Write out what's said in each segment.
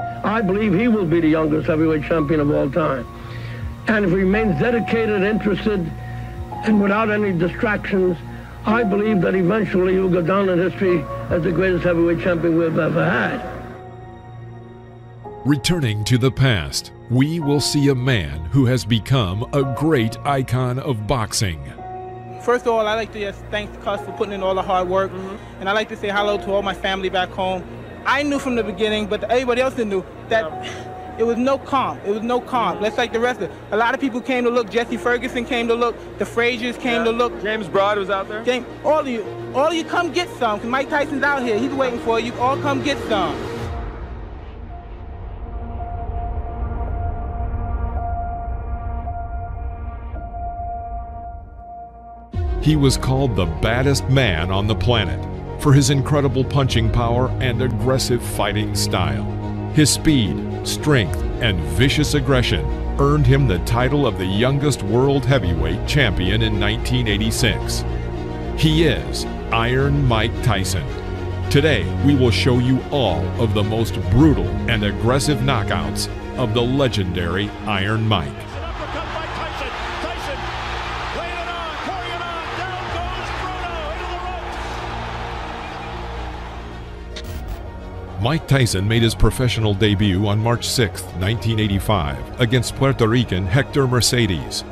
I believe he will be the youngest heavyweight champion of all time. And if he remains dedicated, interested, and without any distractions, I believe that eventually he will go down in history as the greatest heavyweight champion we've ever had. Returning to the past, we will see a man who has become a great icon of boxing. First of all, I'd like to just thank Cus for putting in all the hard work, and I'd like to say hello to all my family back home. I knew from the beginning, but everybody else knew, that it was no calm. It was no calm. Just like the rest of it. A lot of people came to look. Jesse Ferguson came to look. The Fraziers came to look. James Broad was out there. All of you come get some, because Mike Tyson's out here. He's waiting for you. All come get some. He was called the baddest man on the planet for his incredible punching power and aggressive fighting style. His speed, strength, and vicious aggression earned him the title of the youngest world heavyweight champion in 1986. He is Iron Mike Tyson. Today, we will show you all of the most brutal and aggressive knockouts of the legendary Iron Mike. Mike Tyson made his professional debut on March 6, 1985, against Puerto Rican Hector Mercedes.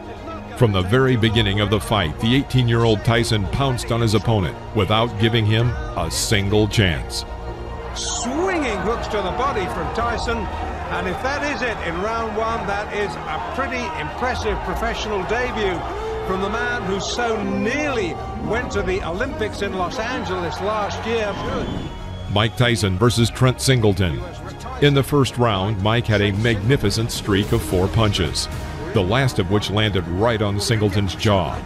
From the very beginning of the fight, the 18-year-old Tyson pounced on his opponent without giving him a single chance. Swinging hooks to the body from Tyson, and if that is it in round one, that is a pretty impressive professional debut from the man who so nearly went to the Olympics in Los Angeles last year. Mike Tyson versus Trent Singleton. In the first round, Mike had a magnificent streak of 4 punches, the last of which landed right on Singleton's jaw.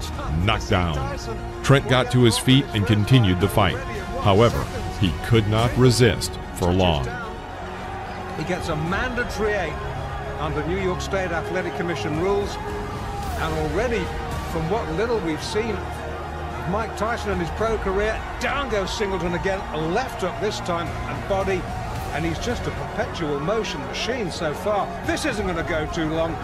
Knocked down. Trent got to his feet and continued the fight. However, he could not resist for long. He gets a mandatory 8 under New York State Athletic Commission rules, and already, from what little we've seen Mike Tyson in his pro career, down goes Singleton again, left hook this time, and body, and he's just a perpetual motion machine so far. This isn't going to go too long.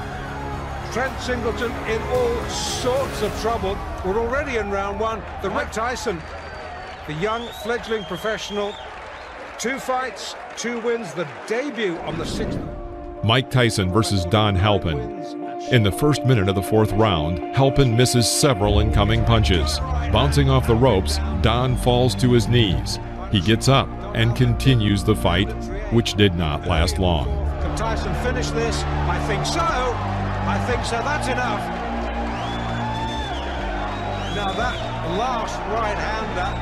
Trent Singleton in all sorts of trouble. We're already in round one. The Mike Tyson, the young fledgling professional, 2 fights, 2 wins, the debut on the 6th. Mike Tyson versus Don Halpin. In the first minute of the 4th round, Halpin misses several incoming punches. Bouncing off the ropes, Don falls to his knees. He gets up and continues the fight, which did not last long. Can Tyson finish this? I think so. I think so. That's enough. Now that last right-hander,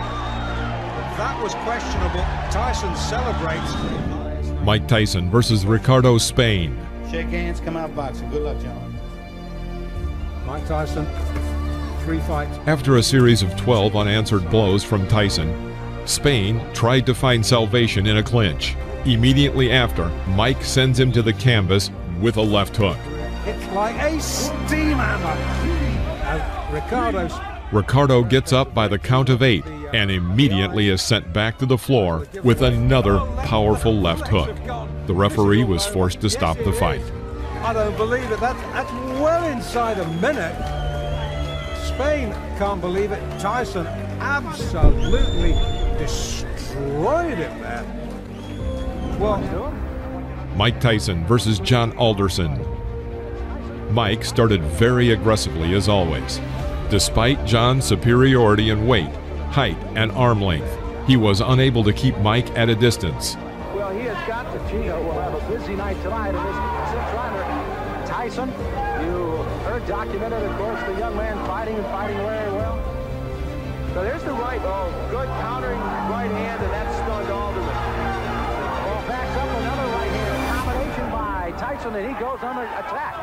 that was questionable. Tyson celebrates. Mike Tyson versus Ricardo Spain. Shake hands, come out boxing. Good luck, gentlemen. Mike Tyson, 3 fights. After a series of 12 unanswered blows from Tyson, Spain tried to find salvation in a clinch. Immediately after, Mike sends him to the canvas with a left hook. It's like a steam hammer. Ricardo gets up by the count of 8 and immediately is sent back to the floor with another powerful left hook. The referee was forced to stop the fight. I don't believe it. That's well inside a minute. Spain can't believe it. Tyson absolutely destroyed it there. Well, Mike Tyson versus John Alderson. Mike started very aggressively as always. Despite John's superiority in weight, height, and arm length, he was unable to keep Mike at a distance. Well, he has got to. Gino will have a busy night tonight in this 6th rounder. Tyson, you heard documented, of course, the young man fighting and fighting very well. So there's the right, good countering right hand, and that stunned Alderman. Well, backs up another right hand, a combination by Tyson, and he goes under attack.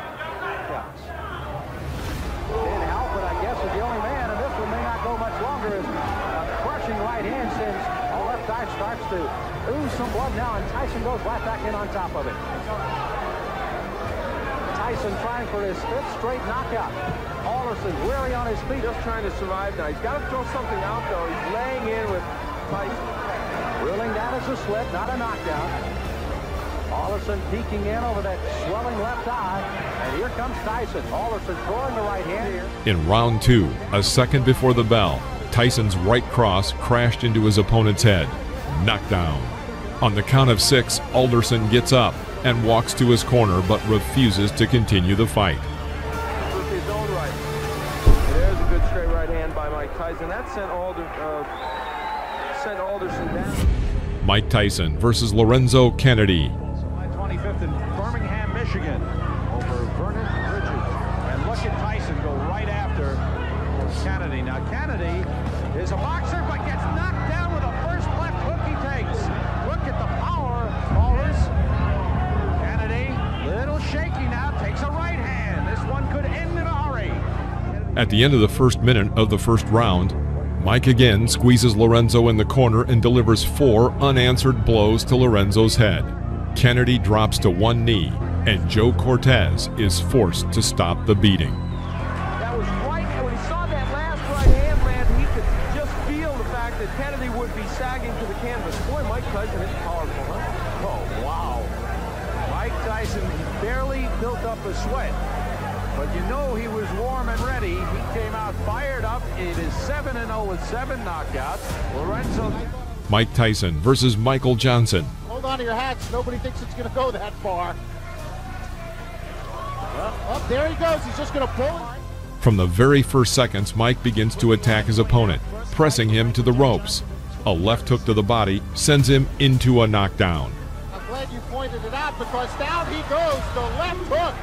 And Halpin, I guess, is the only man, and this one may not go much longer as a crushing right hand sends all left eye starts to ooze some blood now, and Tyson goes right back in on top of it. Tyson trying for his 5th straight knockout. Alderson weary on his feet. Just trying to survive now. He's got to throw something out, though. He's laying in with Tyson. Ruling that as a slip, not a knockdown. Alderson peeking in over that swelling left eye. And here comes Tyson. Alderson throwing the right hand here. In round 2, a second before the bell, Tyson's right cross crashed into his opponent's head. Knockdown. On the count of 6, Alderson gets up and walks to his corner but refuses to continue the fight. His own right. And there's a good straight right hand by Mike Tyson. That sent Alderson down. Mike Tyson versus Lorenzo Kennedy. July 25th in Birmingham, Michigan, over Vernon Bridges. And look at Tyson go right after Kennedy. Now Kennedy is a boxer, but gets knocked down with the first left hook he takes. Look at the power, callers. Kennedy, little shaky now, takes a right hand. This one could end in a hurry. At the end of the first minute of the first round, Mike again squeezes Lorenzo in the corner and delivers 4 unanswered blows to Lorenzo's head. Kennedy drops to one knee, and Joe Cortez is forced to stop the beating. That was right. When he saw that last right hand land, he could just feel the fact that Kennedy would be sagging to the canvas. Boy, Mike Tyson is powerful, huh? Oh, wow. Mike Tyson barely built up a sweat. But you know he was warm and ready. He came out fired up. It is 7-0 with 7 knockouts. Lorenzo. Mike Tyson versus Michael Johnson. Hold on to your hats. Nobody thinks it's going to go that far. Up there he goes. He's just going to pull it. From the very first seconds, Mike begins to attack his opponent, pressing him to the ropes. A left hook to the body sends him into a knockdown. I'm glad you pointed it out because down he goes. The left hook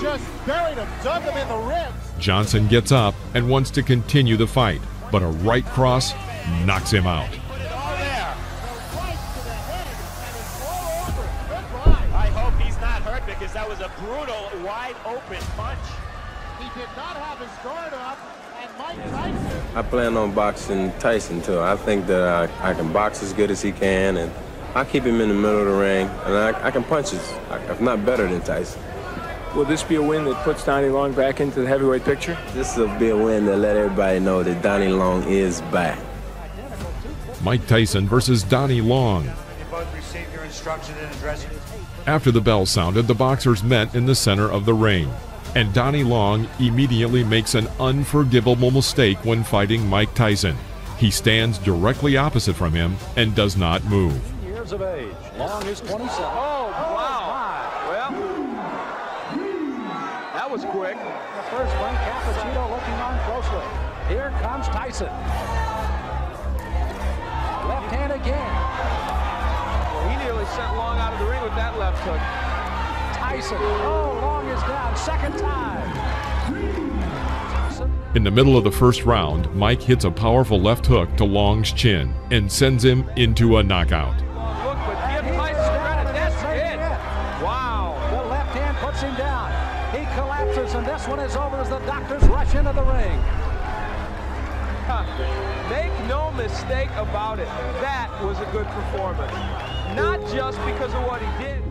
just buried him, dug him in the ribs. Johnson gets up and wants to continue the fight, but a right cross knocks him out. Put it all there. The right to the head, and it's all over. Goodbye. I hope he's not hurt because that was a brutal, wide open punch. He did not have his guard up, and Mike Tyson. I plan on boxing Tyson too. I think that I can box as good as he can, and I keep him in the middle of the ring, and I can punch if not better than Tyson. Will this be a win that puts Donnie Long back into the heavyweight picture? This will be a win to let everybody know that Donnie Long is back. Mike Tyson versus Donnie Long. You both received your instruction in addressing. After the bell sounded, the boxers met in the center of the ring, and Donnie Long immediately makes an unforgivable mistake when fighting Mike Tyson. He stands directly opposite from him and does not move. Years of age. Long is 27. Oh, wow. Well, that was quick. The first one, Cappuccino looking on closely. Here comes Tyson. Left hand again. Well, he nearly sent Long out of the ring with that left hook. Tyson. Oh, Long is down. Second time. In the middle of the first round, Mike hits a powerful left hook to Long's chin and sends him into a knockout. Look, but give Tyson credit. That's it. Wow. The left hand puts him down. He collapses, and this one is over as the doctors rush into the ring. Make no mistake about it. That was a good performance. Not just because of what he did.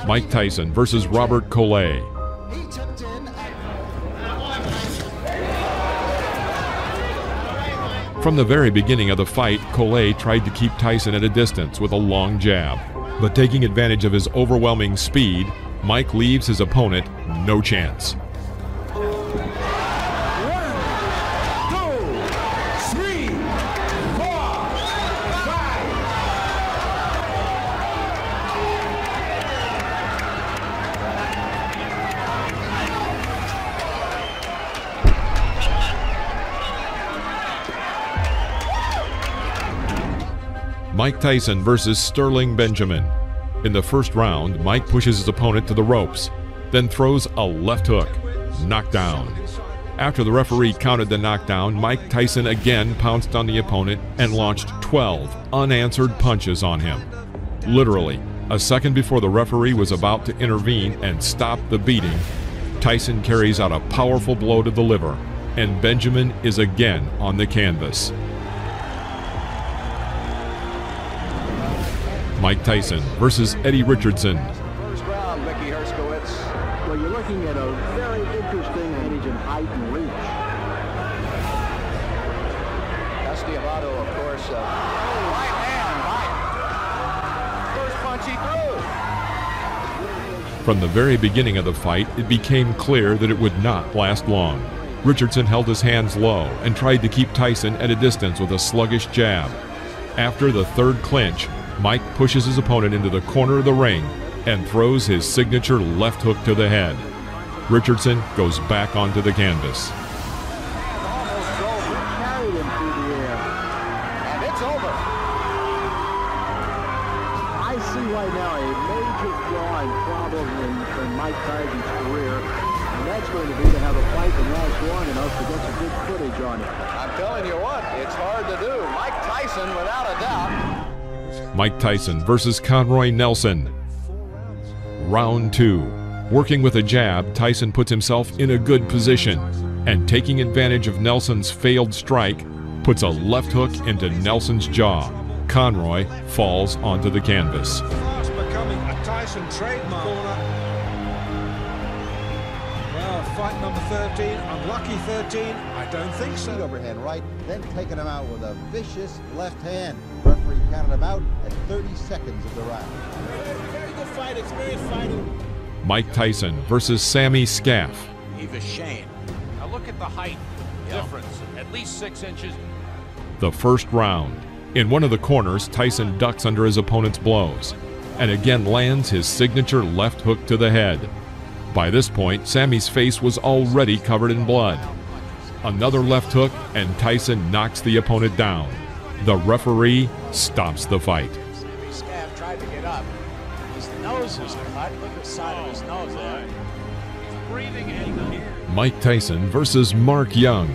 Mike Tyson versus Robert Collet. From the very beginning of the fight, Collet tried to keep Tyson at a distance with a long jab. But taking advantage of his overwhelming speed, Mike leaves his opponent no chance. 1, 2, 3, 4, 5. Mike Tyson versus Sterling Benjamin. In the first round, Mike pushes his opponent to the ropes, then throws a left hook. Knockdown. After the referee counted the knockdown, Mike Tyson again pounced on the opponent and launched 12 unanswered punches on him. Literally, a second before the referee was about to intervene and stop the beating, Tyson carries out a powerful blow to the liver, and Benjamin is again on the canvas. Mike Tyson versus Eddie Richardson. First round, Mickey Herskowitz. Well, you're looking at a very interesting age in height and reach. Castiavato, of course. Right hand, right. First punch he threw. From the very beginning of the fight, it became clear that it would not last long. Richardson held his hands low and tried to keep Tyson at a distance with a sluggish jab. After the third clinch, Mike pushes his opponent into the corner of the ring and throws his signature left hook to the head. Richardson goes back onto the canvas. Right now, a major flaw and problem in Mike Tyson's career, and that's going to be to have a fight that lasts long enough to get some good footage on it. I'm telling you what, it's hard to do. Mike Tyson, without a doubt. Mike Tyson versus Conroy Nelson. Round 2. Working with a jab, Tyson puts himself in a good position, and taking advantage of Nelson's failed strike, puts a left hook into Nelson's jaw. Conroy falls onto the canvas. Fast becoming a Tyson trademark. Well, fight number 13, unlucky 13, I don't think so. Overhand right, then taking him out with a vicious left hand. Referee counted him out at 30 seconds of the round. Very good fight, experienced fighting. Mike Tyson versus Sammy Scaff. Eva Shane. Now look at the height difference, at least 6 inches. The first round. In one of the corners, Tyson ducks under his opponent's blows and again lands his signature left hook to the head. By this point, Sammy's face was already covered in blood. Another left hook and Tyson knocks the opponent down. The referee stops the fight. Sammy Scaff tried to get up. His nose was cut. Look at the side of his nose there. He's breathing in here. Mike Tyson versus Mark Young.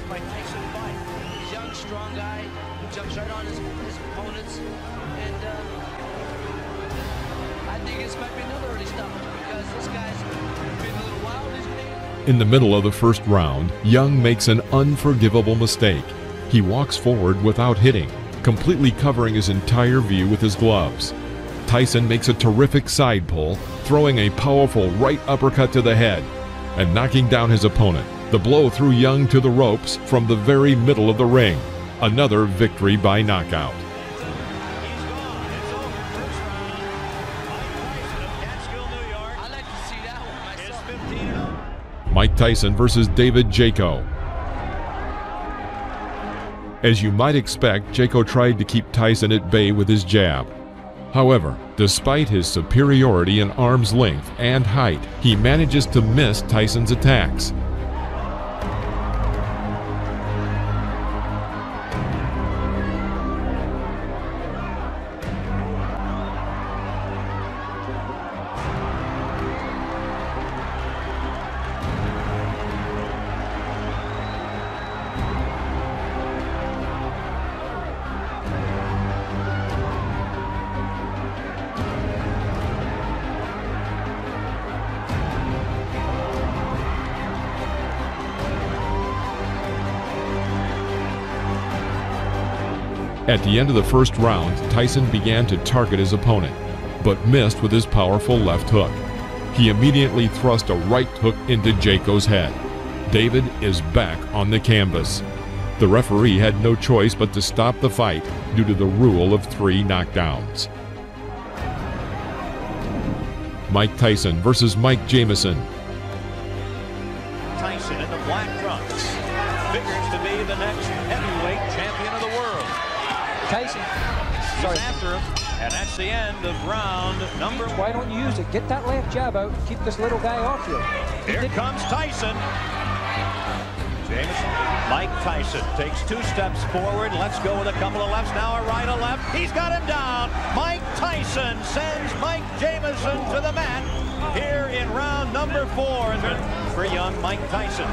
Mike Tyson fight. He's young, strong guy. He jumps right on his opponents. And I think this might be another early stop because this guy's been a little wild. In the middle of the first round, Young makes an unforgivable mistake. He walks forward without hitting, completely covering his entire view with his gloves. Tyson makes a terrific side pull, throwing a powerful right uppercut to the head and knocking down his opponent. The blow threw Young to the ropes from the very middle of the ring. Another victory by knockout. Mike Tyson versus David Jaco. As you might expect, Jaco tried to keep Tyson at bay with his jab. However, despite his superiority in arm's length and height, he manages to miss Tyson's attacks. At the end of the first round, Tyson began to target his opponent, but missed with his powerful left hook. He immediately thrust a right hook into Jaco's head. David is back on the canvas. The referee had no choice but to stop the fight due to the rule of 3 knockdowns. Mike Tyson versus Mike Jamison. Tyson in the black trunks figures to be the next heavyweight champion of the world. Tyson. He's after him, and that's the end of round number. Why don't you use it? Get that left jab out and keep this little guy off you. Here comes Tyson. Jamison. Mike Tyson takes 2 steps forward. Let's go with a couple of lefts. Now a right, a left. He's got him down. Mike Tyson sends Mike Jamison to the mat here in round number 4 for young Mike Tyson.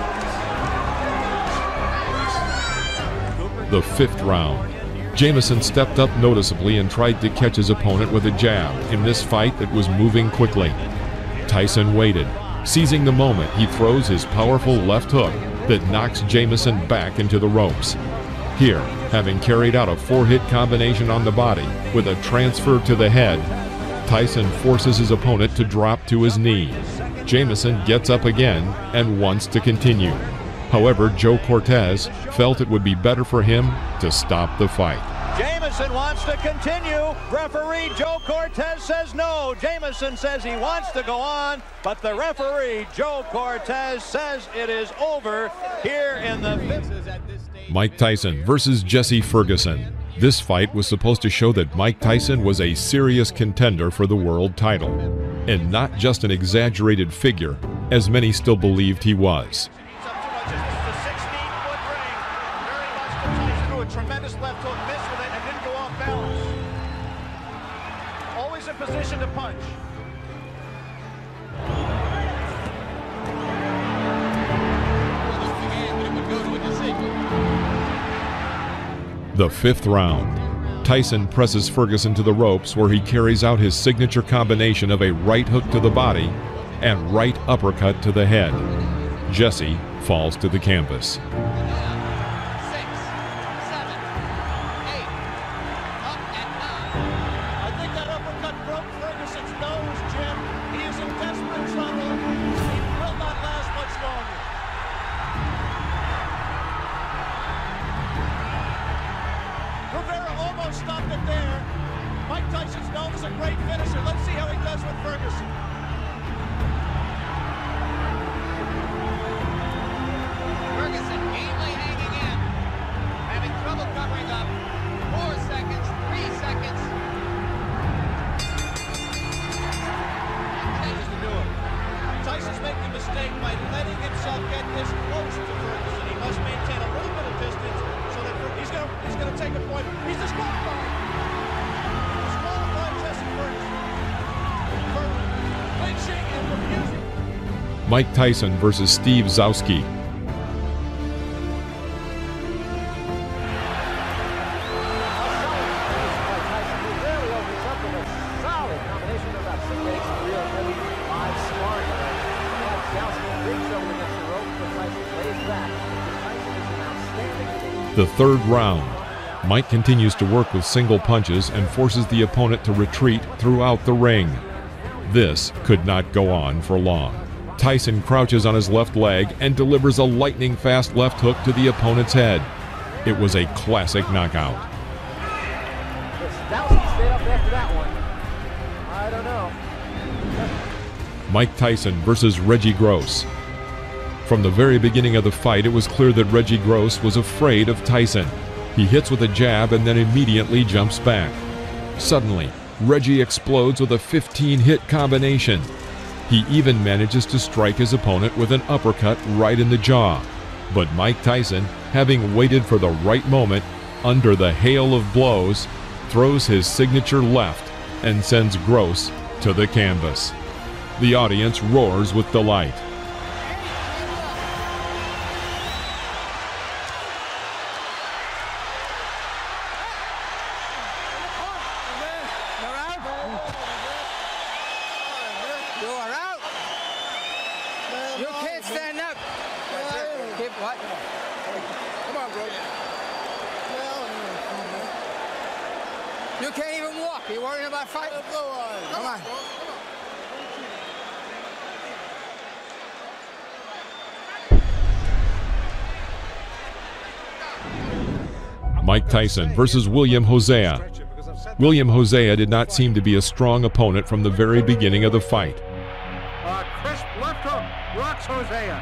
The 5th round. Jamison stepped up noticeably and tried to catch his opponent with a jab in this fight that was moving quickly. Tyson waited. Seizing the moment, he throws his powerful left hook that knocks Jamison back into the ropes. Here, having carried out a 4-hit combination on the body with a transfer to the head, Tyson forces his opponent to drop to his knee. Jamison gets up again and wants to continue. However, Joe Cortez felt it would be better for him to stop the fight. Jamison Jamieson wants to continue. Referee Joe Cortez says no. Jamieson says he wants to go on, but the referee Joe Cortez says it is over here in the fifth. Mike Tyson versus Jesse Ferguson. This fight was supposed to show that Mike Tyson was a serious contender for the world title, and not just an exaggerated figure, as many still believed he was. Tremendous left hook, missed with it, and didn't go off balance. Always in position to punch. The fifth round. Tyson presses Ferguson to the ropes, where he carries out his signature combination of a right hook to the body and right uppercut to the head. Jesse falls to the canvas. Stopped it there. Mike Tyson's known as a great finisher. Let's see how he does with Ferguson. Ferguson evenly hanging in, having trouble covering up. 4 seconds, 3 seconds. Changes to do it. Tyson's making a mistake by letting himself get this close to Ferguson. He must maintain a little bit of distance so that he's going to take a point. He's disqualified. Disqualified Jesse Ferguson for clinching and refusing. Mike Tyson versus Steve Zowski. The third round. Mike continues to work with single punches and forces the opponent to retreat throughout the ring. This could not go on for long. Tyson crouches on his left leg and delivers a lightning-fast left hook to the opponent's head. It was a classic knockout. Stayed up after that one. I don't know. Mike Tyson versus Reggie Gross. From the very beginning of the fight, it was clear that Reggie Gross was afraid of Tyson. He hits with a jab and then immediately jumps back. Suddenly, Reggie explodes with a 15-hit combination. He even manages to strike his opponent with an uppercut right in the jaw. But Mike Tyson, having waited for the right moment, under the hail of blows, throws his signature left and sends Gross to the canvas. The audience roars with delight. You can't stand up. Keep what? Come on, bro. You can't even walk. You worrying about fighting? Come on. Mike Tyson versus William Hosea. William Hosea did not seem to be a strong opponent from the very beginning of the fight. Crisp left hook rocks Hosea.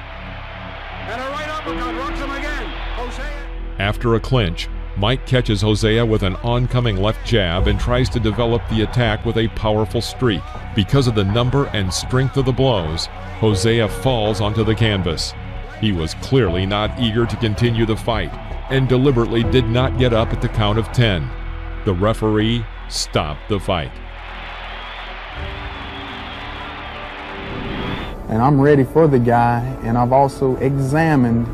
And a right uppercut rocks him again. Hosea. After a clinch, Mike catches Hosea with an oncoming left jab and tries to develop the attack with a powerful streak. Because of the number and strength of the blows, Hosea falls onto the canvas. He was clearly not eager to continue the fight and deliberately did not get up at the count of 10. The referee stopped the fight. And I'm ready for the guy, and I've also examined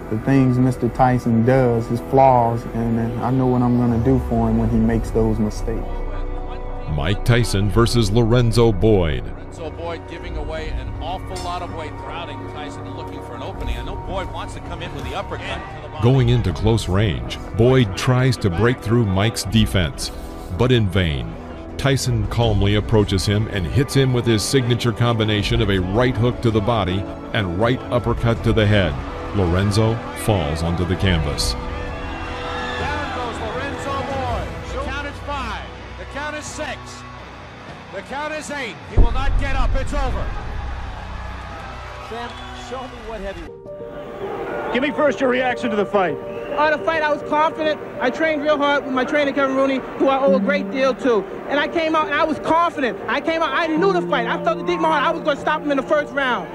the things Mr. Tyson does, his flaws, and I know what I'm going to do for him when he makes those mistakes. Mike Tyson versus Lorenzo Boyd. Lorenzo Boyd giving away an awful lot of weight, crowding Tyson and looking for an opening. I know Boyd wants to come in with the uppercut. Going into close range, Boyd tries to break through Mike's defense, but in vain. Tyson calmly approaches him and hits him with his signature combination of a right hook to the body and right uppercut to the head. Lorenzo falls onto the canvas. Down goes Lorenzo Boyd. 6. The count is 8. He will not get up. It's over. Sam, show me what heavyweight. Give me first your reaction to the fight. The fight, I was confident. I trained real hard with my trainer, Kevin Rooney, who I owe a great deal to. And I came out and I was confident. I knew the fight. I felt it deep in my heart. I was going to stop him in the first round.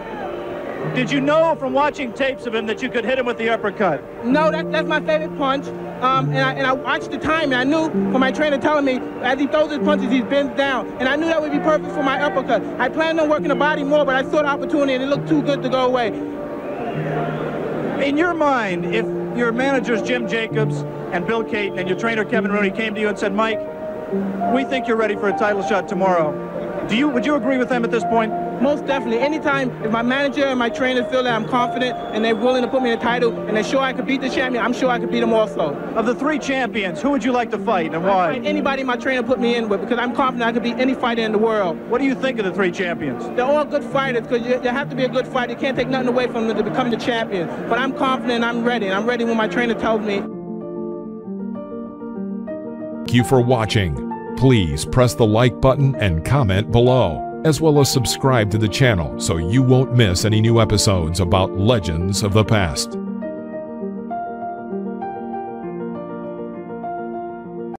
Did you know from watching tapes of him that you could hit him with the uppercut? No, that's my favorite punch. And I watched the time, and I knew from my trainer telling me as he throws his punches, he bends down. And I knew that would be perfect for my uppercut. I planned on working the body more, but I saw the opportunity, and it looked too good to go away. In your mind, if your managers Jim Jacobs and Bill Caton and your trainer Kevin Rooney came to you and said, Mike, we think you're ready for a title shot tomorrow, would you agree with them at this point? Most definitely. Anytime if my manager and my trainer feel that I'm confident and they're willing to put me in a title and they're sure I could beat the champion, I'm sure I could beat them also. Of the 3 champions, who would you like to fight and why? I'd fight anybody my trainer put me in with because I'm confident I could beat any fighter in the world. What do you think of the 3 champions? They're all good fighters because you have to be a good fighter. You can't take nothing away from them to become the champion. But I'm confident, I'm ready, and I'm ready when my trainer tells me. Thank you for watching. Please press the like button and comment below, as well as subscribe to the channel so you won't miss any new episodes about legends of the past.